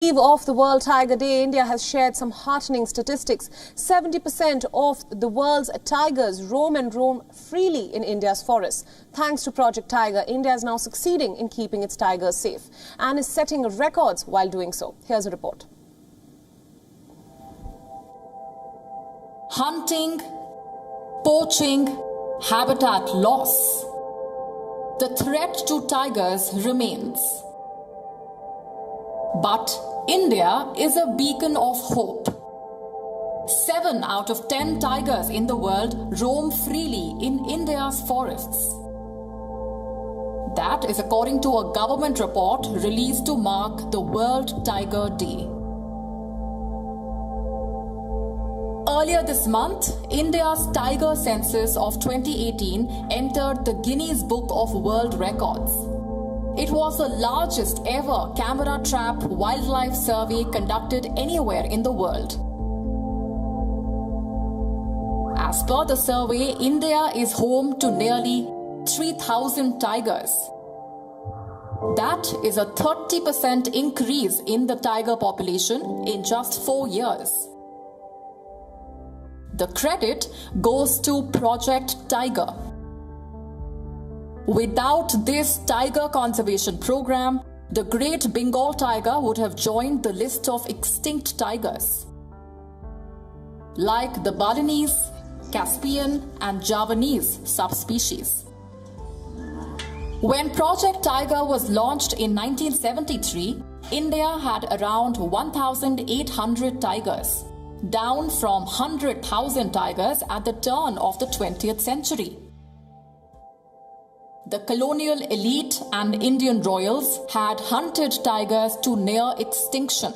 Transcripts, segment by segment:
Eve of the World Tiger Day, India has shared some heartening statistics. 70% of the world's tigers roam freely in India's forests. Thanks to Project Tiger, India is now succeeding in keeping its tigers safe and is setting records while doing so. Here's a report. Hunting, poaching, habitat loss. The threat to tigers remains. But India is a beacon of hope. 7 out of 10 tigers in the world roam freely in India's forests. That is according to a government report released to mark the World Tiger Day. Earlier this month, India's tiger census of 2018 entered the Guinness Book of World Records. It was the largest ever camera-trap wildlife survey conducted anywhere in the world. As per the survey, India is home to nearly 3,000 tigers. That is a 30% increase in the tiger population in just 4 years. The credit goes to Project Tiger. Without this tiger conservation program, the Great Bengal tiger would have joined the list of extinct tigers, like the Balinese, Caspian and Javanese subspecies. When Project Tiger was launched in 1973, India had around 1,800 tigers, down from 100,000 tigers at the turn of the 20th century. The colonial elite and Indian royals had hunted tigers to near extinction.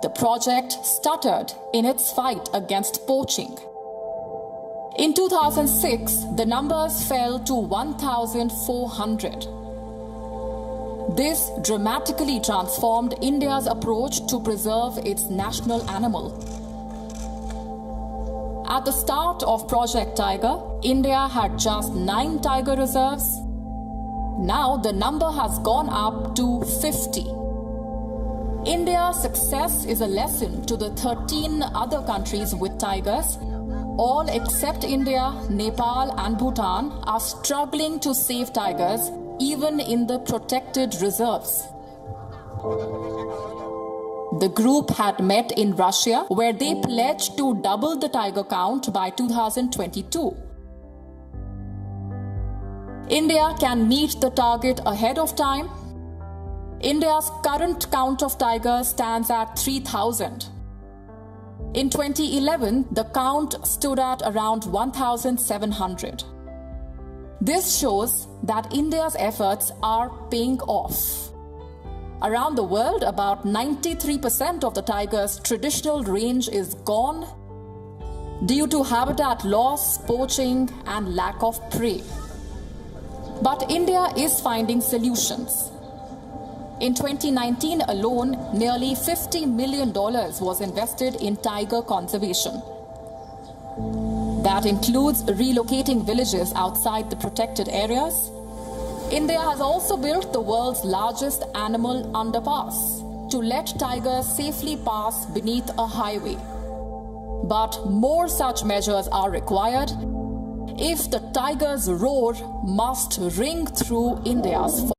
The project stuttered in its fight against poaching. In 2006, the numbers fell to 1,400. This dramatically transformed India's approach to preserve its national animal. At the start of Project Tiger, India had just 9 tiger reserves. Now the number has gone up to 50. India's success is a lesson to the 13 other countries with tigers. All except India, Nepal and Bhutan are struggling to save tigers even in the protected reserves. The group had met in Russia, where they pledged to double the tiger count by 2022. India can meet the target ahead of time. India's current count of tigers stands at 3,000. In 2011, the count stood at around 1,700. This shows that India's efforts are paying off. Around the world, about 93% of the tiger's traditional range is gone due to habitat loss, poaching, and lack of prey. But India is finding solutions. In 2019 alone, nearly $50 million was invested in tiger conservation. That includes relocating villages outside the protected areas. India has also built the world's largest animal underpass to let tigers safely pass beneath a highway. But more such measures are required if the tiger's roar must ring through India's